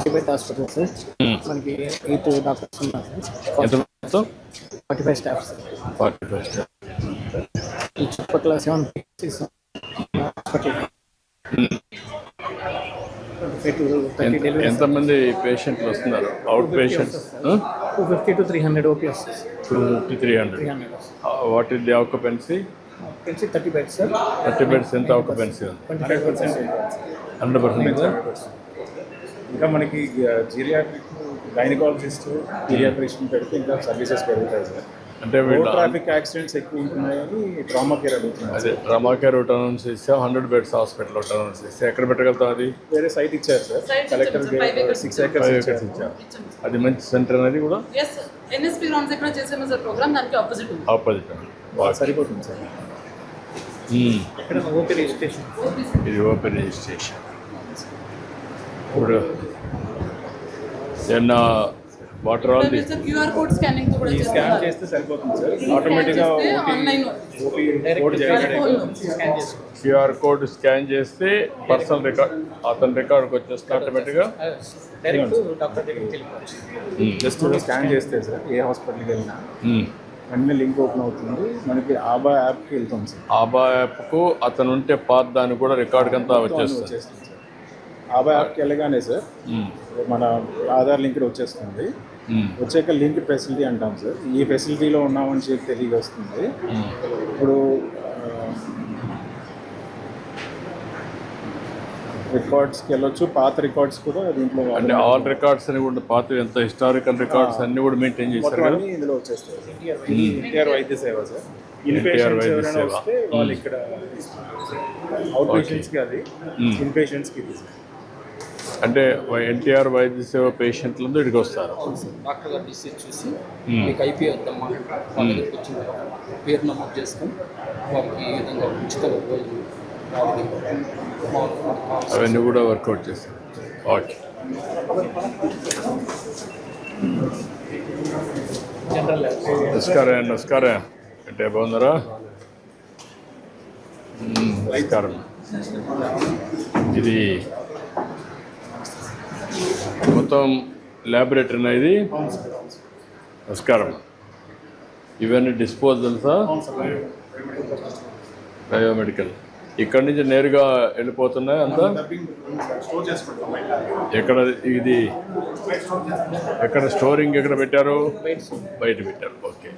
Private hospital sir. మనకి 8 doctors ఉన్నారు ఎంత సార్. 45 staff sir. 45 స్టాఫ్. ఈ చుట్టుపక్కల 7 హాస్పిటల్. ఎంతమంది పేషెంట్లు వస్తున్నారు? అవుట్ పేషెంట్స్ 250 to 300 ఓపీ వస్తుంది. 250 300. What is the occupancy? 30 beds sir. 30 beds. ఎంత ఆక్యుపెన్సీ ఉంది? 100%. 100%. ఇంకా మనకి జీరియాట్రిక్, గైనకాలజిస్ట్, పీడియాట్రిషియన్ పెడితే ఇంకా సర్వీసెస్ పెరుగుతాయి సార్. అంటే ట్రాఫిక్ యాక్సిడెంట్స్ ఎక్కువ ఉంటున్నాయని ట్రామా కేర్ అడుగుతున్నాయి. అదే ట్రామా కేర్ అనౌన్స్ చేస్తే 100 బెడ్స్ హాస్పిటల్ అనౌన్స్ చేస్తే ఎక్కడ పెట్టగలుగుతాం? అది వేరే సైట్ ఇచ్చారు సార్. కలెక్టర్ 6 acres ఇచ్చారు. అది మంచి సెంటర్ అనేది కూడా ఎన్ఎస్పీ గ్రౌండ్స్ ఎక్కడ చేసాము సార్ ప్రోగ్రామ్, దానికి ఆపోజిట్ సరిపోతుంది సార్. ఇక్కడ ఓపీ రిజిస్ట్రేషన్. ఇది ఓపెన్ రిజిస్ట్రేషన్. ఇప్పుడు ఏమన్నా water all the QR code scanning తో కూడా స్కాన్ చేస్తే సరిపోతుంది సార్. ఆటోమేటిక్గా ఆన్లైన్ ఓపీ కోడ్ స్కాన్ చేసుకో. క్యూఆర్ కోడ్ స్కాన్ చేస్తే పర్సనల్ రికార్డ్ అతని రికార్డ్కి వచ్చేస్తే ఆటోమేటిక్గా డైరెక్ట్ డాక్టర్ దగ్గరికి వెళ్ళిపోవచ్చు. జస్ట్ స్కాన్ చేస్తే సార్ ఏ హాస్పిటల్కి వెళ్ళినా అన్ని లింక్ ఓపెన్ అవుతుంది. మనకి ఆబా యాప్కి వెళ్తాం సార్. ఆబా యాప్కు అతను ఉంటే పాత దానికి కూడా రికార్డ్ అంతా వచ్చేస్తుంది. ఆబా యాప్కి వెళ్ళగానే సార్ మన ఆధార్ లింక్ వచ్చేస్తుంది. వచ్చాక లింక్ ఫెసిలిటీ అంటాం సార్. ఈ ఫెసిలిటీలో ఉన్నామని చెప్పి తెలియ వస్తుంది. ఇప్పుడు రికార్డ్స్కి వెళ్ళొచ్చు. పాత రికార్డ్స్ కూడా దీంట్లో అంటే ఆల్ రికార్డ్స్ అని కూడా పాత ఎంత హిస్టారికల్ రికార్డ్స్ అన్ని కూడా మెయింటైన్ చేశారు కదా. ఇందులో వచ్చేస్తాయి. ఎన్టీఆర్ వైద్య సేవ సార్. ఇన్పేషెంట్స్ ఎవరైనా వస్తే వాళ్ళు ఇక్కడ అవుట్ పేషెంట్స్కి, అది ఇన్పేషెంట్స్కి ఇది సార్. అంటే ఎన్టీఆర్ వైద్య సేవ పేషెంట్లు ఇక్కడికి వస్తారు. డాక్టర్ గారు డిసీజ్ చూసి మీకు ఐపీ వద్దామా వాళ్ళ దగ్గరికి వచ్చిన తర్వాత పేరు నమోదు చేసుకొని వారికి ఈ విధంగా ఉచిత అవన్నీ కూడా వర్కౌట్ చేస్తారు. ఓకే. నమస్కారం. నమస్కారం. అంటే బాగున్నారా? నమస్కారం. ఇది మొత్తం ల్యాబొరేటరీనా ఇది? నమస్కారం. ఇవన్నీ డిస్పోజల్సా? బయోమెడికల్. ఇక్కడి నుంచి నేరుగా వెళ్ళిపోతున్నాయి అంతా? ఎక్కడ ఇది ఎక్కడ స్టోరింగ్ ఎక్కడ పెట్టారు? బయట పెట్టారు. ఓకే.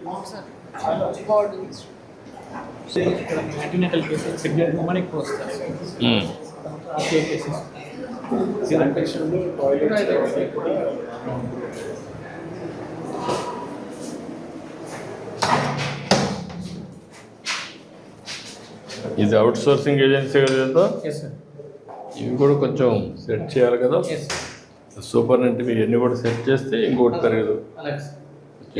యాంటీనేటల్ కేసెస్ సిగ్నల్ ఎక్కువ వస్తాయి. ఇది అవుట్ సోర్సింగ్ ఏజెన్సీ కదా? ఇవి కూడా కొంచెం సెట్ చేయాలి కదా. సూపరింటెండెంట్ ఇవన్నీ కూడా సెట్ చేస్తే ఇంకోటి పెరగదు.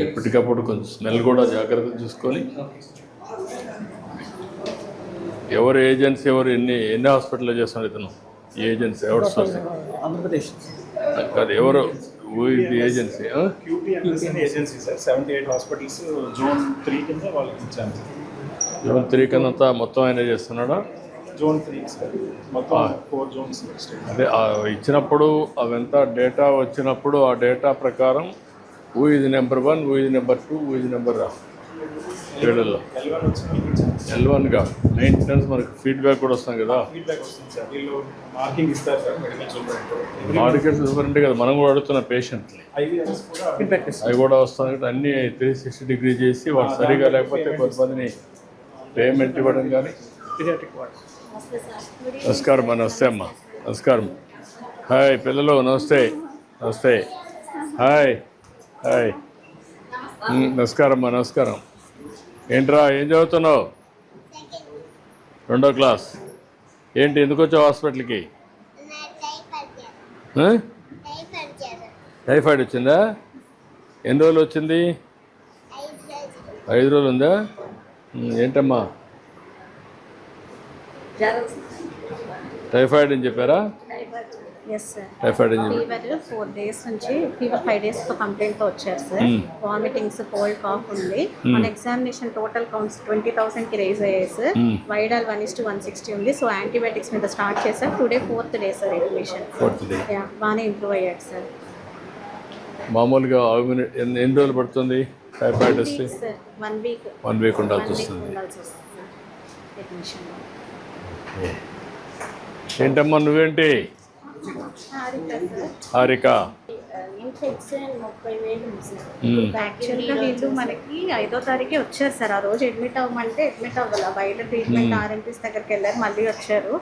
ఎప్పటికప్పుడు కొంచెం స్మెల్ కూడా జాగ్రత్తగా చూసుకొని. ఎవరు ఏజెన్సీ ఎవరు ఎన్ని హాస్పిటల్లో చేస్తున్నారు ఇతను? ఏజెన్సీ అవుట్ సోర్సింగ్ ఆంధ్రప్రదేశ్ కాదు. ఎవరు ఇది agency? Agency sir. 78 hospitals zone 3 కింద వాళ్ళకి ఇచ్చాము. జోన్ 3 కింద మొత్తం ఆయన చేస్తున్నాడా? Zone 3 sir. మొత్తం 4 జోన్స్. అదే ఇచ్చినప్పుడు అవంతా డేటా వచ్చినప్పుడు ఆ డేటా ప్రకారం హూ ఇది నెంబర్ 1, హూ ఇది నెంబర్ 2, హూ ఇది నెంబర్ 7లో L1గా మెయింటెనెన్స్ మనకి ఫీడ్బ్యాక్ కూడా వస్తాం కదా. మార్కింగ్ ఇస్తారు సార్ మెడికల్ సూపరింటెండెంట్ కదా. మనం కూడా అడుగుతున్న పేషెంట్ని అవి కూడా వస్తాం కదా. అన్నీ 360 డిగ్రీ చేసి వాళ్ళు సరిగా లేకపోతే కొంతమందిని పేమెంట్ ఇవ్వడం కానీ. నమస్కారం. నమస్తే అమ్మా. నమస్కారం. హాయ్ పిల్లలు. నమస్తే. నమస్తే. హాయ్. హాయ్. నమస్కారం అమ్మా. నమస్కారం. ఏంట్రా ఏం చదువుతున్నావు? 2వ క్లాస్. ఏంటి ఎందుకు వచ్చావు హాస్పిటల్కి? టైఫాయిడ్ వచ్చిందా? ఎన్ని రోజులు వచ్చింది? 5 రోజులు ఉందా? ఏంటమ్మా టైఫాయిడ్ అని చెప్పారా? Yes sir typhoid enteric fever 4 days నుంచి ఫీవర్ 5 days కంప్లైంట్తో వచ్చారు సార్. వామిటింగ్స్, కోల్డ్, కాఫ్ ఉంది. మన ఎగ్జామినేషన్ టోటల్ కౌంట్స్ 20,000కి రేజ్ అయ్యాయి సార్. వైడాల్ 1:160 ఉంది. సో యాంటీబయాటిక్స్ మీద స్టార్ట్ చేశారు. Today 4th day sir admission. 4th day బాగానే ఇంప్రూవ్ అయ్యాడు సార్. మామూలుగా ఎన్ని రోజులు పడుతుంది టైఫాయిడ్ వస్తే? సార్ 1 week 1 week ఉండాల్సి వస్తుంది. అడ్మిషన్. ఏంటమ్మా నువ్వేంటి? హారిక. ఇన్ఫెక్షన్ 30,000 ఉంది సార్. యాక్చువల్గా వీళ్ళు మనకి 5వ తారీఖే వచ్చారు సార్. ఆ రోజు అడ్మిట్ అవ్వమంటే అడ్మిట్ అవ్వాలి. బయట ట్రీట్మెంట్ ఆర్ఎంపీస్ దగ్గరికి వెళ్ళారు, మళ్ళీ వచ్చారు.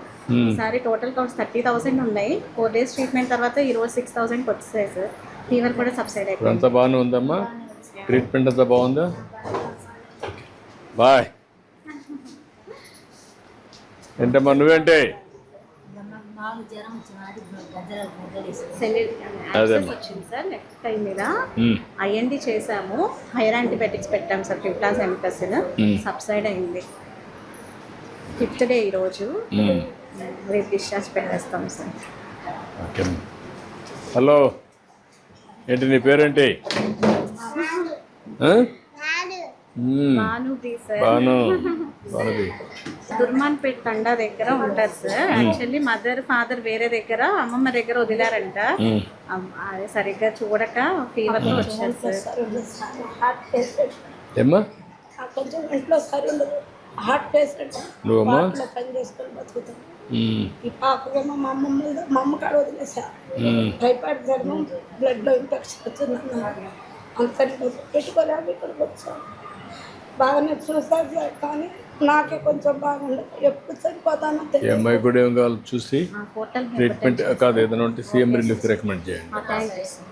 ఈసారి టోటల్ కౌంట్స్ 30,000 ఉన్నాయి. 4 days ట్రీట్మెంట్ తర్వాత ఈ రోజు 6,000కి వచ్చాయి సార్. ఫీవర్ కూడా సబ్సైడ్ అయిపోయింది. అంతా బాగానే ఉందమ్మా? ట్రీట్మెంట్ అంతా బాగుందా? బాయ్. ఏంటమ్మా నువ్వేంటి? వచ్చింది సార్ నెక్స్ట్ టైం మీద ఐఎన్డి చేసాము. హైర్ యాంటీబయాటిక్స్ పెట్టాము సార్. ట్రిప్లాస్ ఎంపికసిన్ సబ్సైడ్ అయింది. 5th day ఈరోజు. రేపు డిశ్చార్జ్ పెట్టేస్తాం సార్. ఓకే. హలో, ఏంటి నీ పేరేంటి? భానుబి సార్. భానుబి. దుర్మాన్పేట్ తండా దగ్గర ఉంటారు సార్. యాక్చువల్లీ మదర్ ఫాదర్ వేరే దగ్గర, అమ్మమ్మ దగ్గర వదిలారంట. అదే సరిగ్గా చూడక ఫీవర్ తో వచ్చారు సార్. ఏమ్మా కొంచెం ఇంట్లో సరి ఉండదు. హార్ట్ పేషెంట్ నువ్వమ్మా? పని చేసుకొని బతుకుతాం. ఈ పాపకేమో మా అమ్మ కాడ వదిలేసా. టైఫాయిడ్ జ్వరం, బ్లడ్లో ఇన్ఫెక్షన్ వచ్చిందన్నారు. అంతని పెట్టుకోలేక ఇక్కడికి వచ్చాను. బాగానే చూసారు సార్, కానీ నాకే కొంచెం బాగుండదు. ఎప్పుడు చనిపోతానో తెలియదు. అమ్మాయి కూడా ఏం కావాలి చూసి ట్రీట్మెంట్ కాదు, ఏదైనా ఉంటే సీఎం రిలీఫ్ రికమెండ్ చేయండి.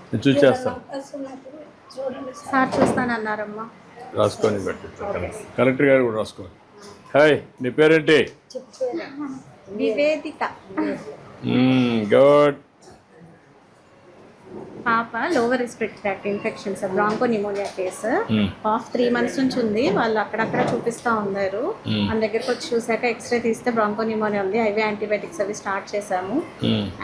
నేను చూసేస్తాను. చూడండి సార్ చూస్తానన్నారమ్మా. రాసుకొని పెట్టి కలెక్టర్ గారు కూడా రాసుకోండి. హాయ్, నీ పేరేంటి? నివేదిక. గుడ్. పాప lower respiratory tract infection sir, broncho pneumonia case. 3 months నుంచి ఉంది. వాళ్ళు అక్కడక్కడ చూపిస్తూ ఉన్నారు. మన దగ్గరకు వచ్చి చూసాక ఎక్స్రే తీస్తే బ్రాంకో నిమోనియా ఉంది. ఐవీ యాంటీబయాటిక్స్ అవి స్టార్ట్ చేసాము.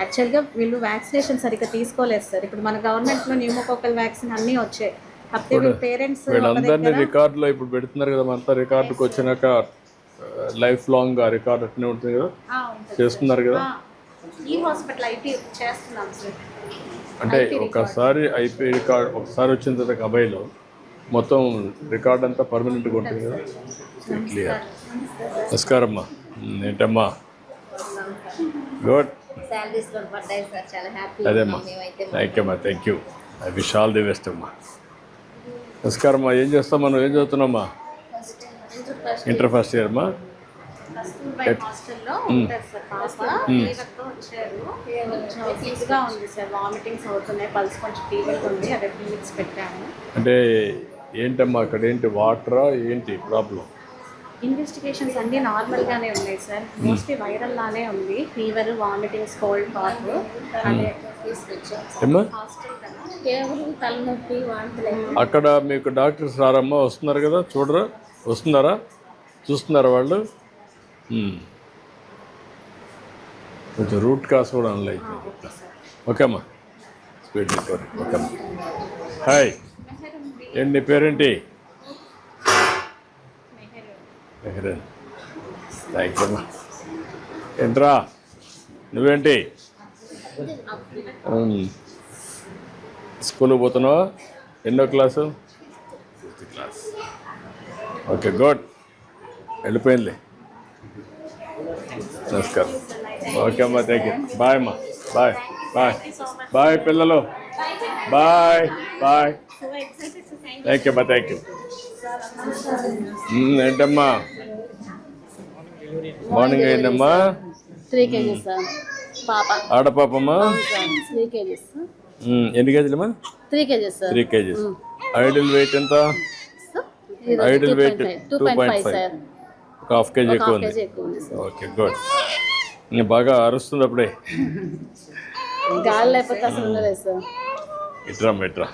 యాక్చువల్గా వీళ్ళు వ్యాక్సినేషన్ సరిగ్గా తీసుకోలేదు సార్. ఇప్పుడు మన గవర్నమెంట్లో న్యూమోకోకల్ వ్యాక్సిన్ అన్నీ వచ్చాయి. కాకపోతే పేరెంట్స్ వీళ్ళందరినీ రికార్డులో ఇప్పుడు పెడుతున్నారు కదా, అంతా రికార్డుకి వచ్చినాక లైఫ్ లాంగ్ ఆ రికార్డ్ అట్నే ఉంటుంది కదా, చేస్తున్నారు కదా. ఈ హాస్పిటల్ ఐటీ చేస్తున్నాం సార్. అంటే ఒకసారి ఐపీ రికార్డ్ ఒకసారి వచ్చిన తర్వాత అబ్బాయిలో మొత్తం రికార్డ్ అంతా పర్మనెంట్గా ఉంటుంది కదా. క్లియర్. నమస్కారం అమ్మా. ఏంటమ్మా? గుడ్. అదేమ్మా. థ్యాంక్ యూ అమ్మా. Thank you. I wish all the best అమ్మా. నమస్కారం అమ్మా. ఏం చేస్తాం మనం? ఏం చదువుతున్నామ్మా? ఇంటర్ ఫస్ట్ ఇయర్ అమ్మా. హాస్టల్లో ఉంటారు సార్. పాప ఫీవర్తో వచ్చారు. కొంచెం ఫీజ్గా ఉంది సార్. వామిటింగ్స్ అవుతున్నాయి, పల్స్ కొంచెం ఫీవర్గా ఉంది. అదే ఫీలిక్స్ పెట్టాము. అంటే ఏంటమ్మా అక్కడ ఏంటి వాటరా ఏంటి ప్రాబ్లం? ఇన్వెస్టిగేషన్స్ అన్నీ నార్మల్గానే ఉన్నాయి సార్. మోస్ట్లీ వైరల్ లానే ఉంది. ఫీవర్, వామిటింగ్స్, కోల్డ్, కాఫ్ అదే తీసుకొచ్చాము. కేవలం తలనొప్పి, వాంతులు. అక్కడ మీకు డాక్టర్స్ రారమ్మా? వస్తున్నారు కదా, చూడరా? వస్తున్నారా? చూస్తున్నారా వాళ్ళు? కొంచెం రూట్ కాస్ కూడా అనలైక్. ఓకే అమ్మా. Speed recovery. ఓకే అమ్మా. హాయ్, ఏంటి నీ పేరేంటి? మెహరన్. థ్యాంక్ యూ అమ్మా. ఏంట్రా నువ్వేంటి? స్కూల్కి పోతున్నావా? ఎన్నో class? 5th class. Okay, good. వెళ్ళిపోయింది. నమస్కారం. ఓకే అమ్మా. Thank you. బాయ్ అమ్మా. బాయ్ బాయ్ బాయ్ పిల్లలు. Bye bye. థ్యాంక్ యూ అమ్మా. Thank you. ఏంటమ్మా మార్నింగ్ అయిందమ్మా? 3 kgs సార్. పాప ఆడపాపమ్మా? 3 kgs. ఎన్ని కేజీలమ్మా? 3 kgs sir. 3 kgs. Ideal weight ఎంత? Ideal weight 2.5 sir. ఒక ½ kg ఎక్కువ ఉంది. Okay, good. ఇంకా బాగా అరుస్తుంది అప్పుడే. గాలి లేకపోతే అసలు ఉండలేదు సార్. ఇట్రా ఇట్రా.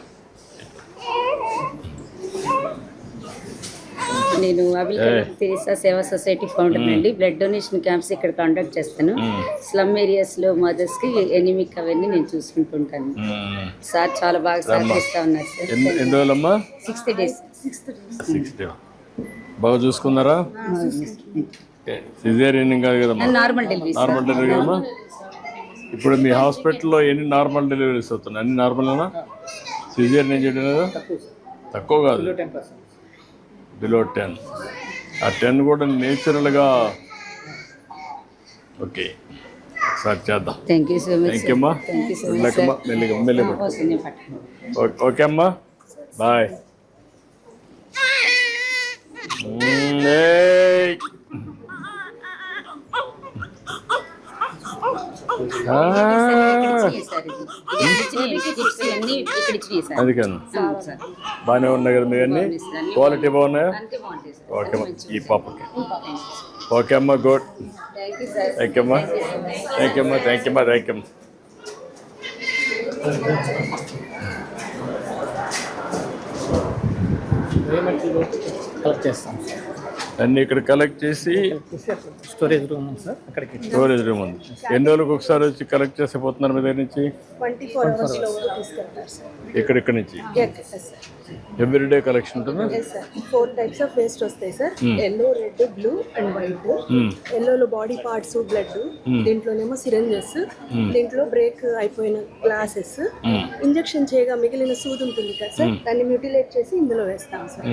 నేను అబిల్ కలాం తెరీసా సేవా సొసైటీ ఫౌండర్ అండి. బ్లడ్ డొనేషన్ క్యాంప్స్ ఇక్కడ కండక్ట్ చేస్తాను. స్లమ్ ఏరియాస్లో మదర్స్కి ఎనిమిక్ అవన్నీ నేను చూసుకుంటుంటాను. సార్ చాలా బాగా సహకరిస్తా ఉన్నారు సార్. ఎన్ని రోజులమ్మా? 60 days. 6 days. బాగా చూసుకున్నారా? సిజేరియన్ కాదు కదమ్మా, నార్మల్ డెలివరీ. నార్మల్ డెలివరీ కదమ్మా. ఇప్పుడు మీ హాస్పిటల్లో ఎన్ని నార్మల్ డెలివరీస్ అవుతున్నాయి? అన్ని నార్మల్నా? సిజేరియన్ చేయడం లేదా? తక్కువ కాదు, బిలో 10. ఆ 10 కూడా నేచురల్గా. ఓకే, ఒకసారి చేద్దాం. Thank you so much. Thank you అమ్మా. మెల్లకమ్మా, మెల్లిగా మెల్లిగా. ఓకే అమ్మా, బాయ్. అది కాదు, బాగానే ఉన్నాయి కదా మీ అన్నీ? క్వాలిటీ బాగున్నాయా? ఓకే అమ్మా, ఈ పాపకి. ఓకే అమ్మా, గుడ్. థ్యాంక్ యూ అమ్మా, థ్యాంక్ యూ అమ్మా, థ్యాంక్ యూ అమ్మా, థ్యాంక్ యూ. కలెక్ట్ చేస్తాం అన్నీ ఇక్కడ కలెక్ట్ చేసి స్టోరేజ్ రూమ్ ఉంది సార్, అక్కడికి స్టోరేజ్ రూమ్ ఉంది. ఎన్ని రోజులకు ఒకసారి వచ్చి కలెక్ట్ చేసి పోతున్నారు మీ దగ్గర నుంచి? 24 అవర్స్లో తీసుకెళ్తారు సార్. ఇక్కడి నుంచి ఎవ్రీడే కలెక్షన్ ఉంటుందా? 4 టైప్స్ ఆఫ్ వేస్ట్ వస్తాయి sir. Yellow, red, blue and white. ఎల్లోలో బాడీ పార్ట్స్, బ్లడ్. దీంట్లోనేమో సిరంజెస్, దీంట్లో బ్రేక్ అయిపోయిన గ్లాసెస్, ఇంజెక్షన్ చేయగా మిగిలిన సూది ఉంటుంది కదా సార్, దాన్ని మ్యూటిలేట్ చేసి ఇందులో వేస్తాం సార్.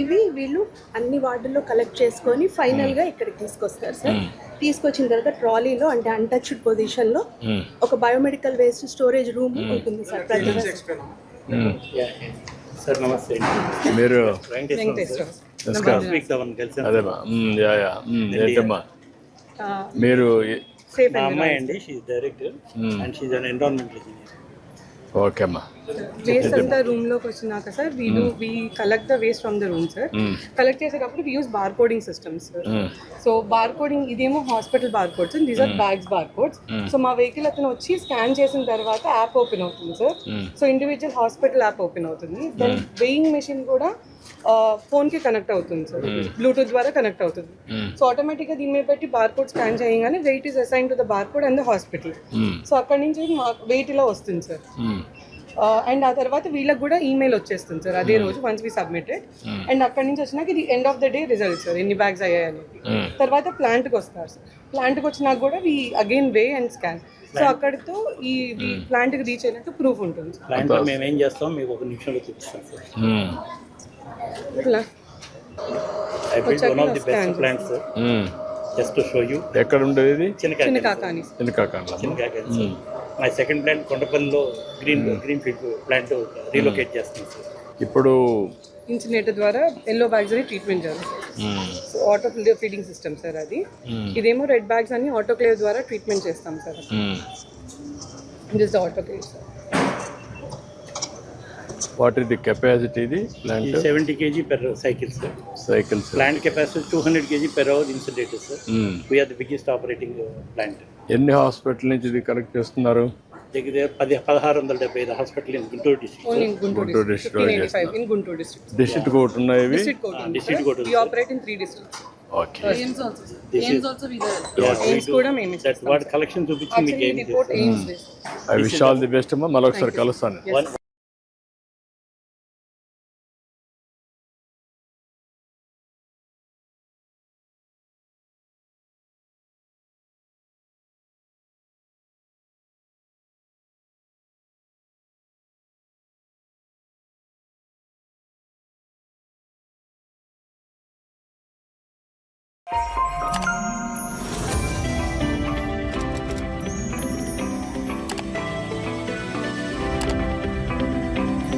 ఇవి వీళ్ళు అన్ని వార్డుల్లో కలెక్ట్ చేసుకొని ఫైనల్ గా ఇక్కడికి తీసుకొస్తారు సార్. తీసుకొచ్చిన తర్వాత ట్రాలీలో, అంటే అన్టచ్డ్ పొజిషన్ లో ఒక బయోమెడికల్ వేస్ట్ స్టోరేజ్ రూమ్ ఉంటుంది సార్. సార్ నమస్తే. మీరు నమస్కారం. అదేమా, ఏంటమ్మా మీరు? మా అమ్మాయి అండి, she director and she an environmental engineer. Okay అమ్మా. వేస్ట్ అంతా రూమ్ లోకి వచ్చినాక sir we collect the waste from the room sir. Collect చేసేటప్పుడు we use bar coding systems sir. So bar coding, ఇదేమో hospital bar codes, these are bags bar codes. So మా vehicle అతను వచ్చి scan చేసిన తర్వాత app open అవుతుంది sir. So individual hospital app open అవుతుంది. Then weighing machine కూడా phone కి కనెక్ట్ అవుతుంది సార్, బ్లూటూత్ ద్వారా కనెక్ట్ అవుతుంది. సో ఆటోమేటిక్ గా దీని మీద పెట్టి బార్ కోడ్ స్కాన్ చేయగానే weight is assign to the bar code and the hospital. So అక్కడి నుంచి వెయిట్ ఇలా వస్తుంది సార్. అండ్ ఆ తర్వాత వీళ్ళకి కూడా ఈమెయిల్ వచ్చేస్తుంది సార్ అదే రోజు, వన్స్ వి సబ్మిటెడ్. అండ్ అక్కడి నుంచి వచ్చినాక ఇది end of the day result sir, ఎన్ని బ్యాగ్స్ అయ్యాయి అనేది. తర్వాత ప్లాంట్కి వస్తారు సార్. ప్లాంట్కి వచ్చినాక కూడా we again weigh and scan. So అక్కడితో ఈ ప్లాంట్కి రీచ్ అయినట్టు ప్రూఫ్ ఉంటుంది సార్. ప్లాంట్లో మేము ఏం చేస్తాం మీకు ఒక నిమిషంలో చూపిస్తాం సార్. ఇట్లా I built one of the best plants, sir. Just to show you. ఎక్కడ ఉండేది ఇది? Chinnakakani. Chinnakakani. My second plant కొండపల్లిలో గ్రీన్ ఫీల్డ్ ప్లాంట్ రీలొకేట్ చేస్తాం సార్. ఇప్పుడు ఇన్సినేటర్ ద్వారా ఎల్లో బ్యాగ్స్ అని ట్రీట్మెంట్ జరుగుతుంది. So autoclave feeding system sir అది. ఇదేమో రెడ్ బ్యాగ్స్ అని ఆటోక్లేవ్ ద్వారా ట్రీట్మెంట్ చేస్తాం sir. This the autoclave sir. What is the capacity? ఇది plant 70 kg per cycle, sir. Cycles. Plant capacity 200 kg per hour incinerator, sir. We are the biggest operating plant. ఎన్ని hospital నుంచి ఇది collect చేస్తున్నారు? దగ్గర 1675 hospital in Guntur district. Only Guntur district. 1585 in Guntur district. District code ఉన్నాయి ఇవి? District code. We operate in 3 districts. Okay. AIMS also. AIMS also we there. AIMS కూడా మేమే that what collection చూపించి మీకు ఏం report AIMS. I wish all the best అమ్మా. మళ్ళీ ఒకసారి కలుస్తాను.